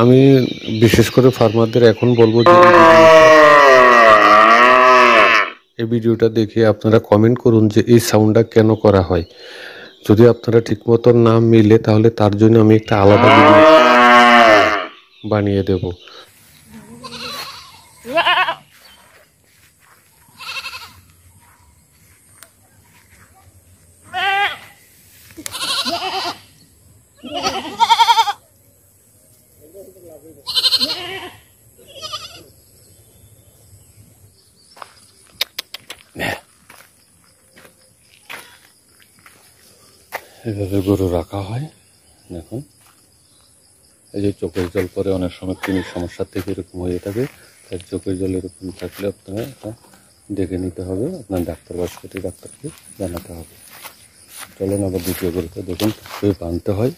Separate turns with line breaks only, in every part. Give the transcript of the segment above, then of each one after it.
আমি বিশেষ করে ফার্মারদের এখন বলবো যে এই ভিডিওটা দেখে আপনারা কমেন্ট করুন যে এই সাউন্ডটা কেন করা হয়। যদি আপনারা ঠিকমতো না মিলে তাহলে তার জন্য আমি একটা আলাদা ভিডিও বানিয়ে দেব। এভাবে গরু রাখা হয়। দেখুন, এই যে চোখের জল পরে অনেক সময় কৃমির সমস্যা থেকে এরকম হয়ে থাকে। তাই চোখের জল এরকম থাকলে আপনারা এটা দেখে নিতে হবে, আপনার ডাক্তার বা পশু ডাক্তারকে জানাতে হবে। চলেন আবার দ্বিতীয় গরুতে দেখুন কীভাবে বাঁধতে হয়।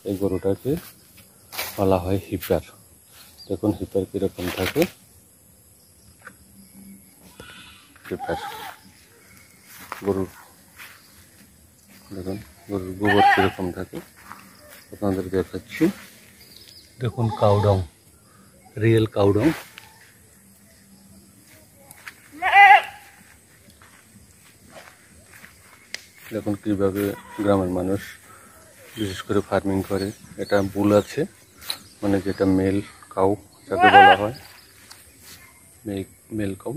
এই গরুটাকে বলা হয় হিপার। দেখুন হিপার কীরকম থাকে। হিপার গরুর দেখুন, গরুর গোবর কীরকম থাকে আপনাদের দেখাচ্ছি। দেখুন কাউডং, রিয়েল কাউডং। দেখুন কীভাবে গ্রামের মানুষ বিশেষ করে ফার্মিং করে। এটা বুল আছে, মানে যেটা মেল কাউ যাকে বলা হয়, মেল কাউ।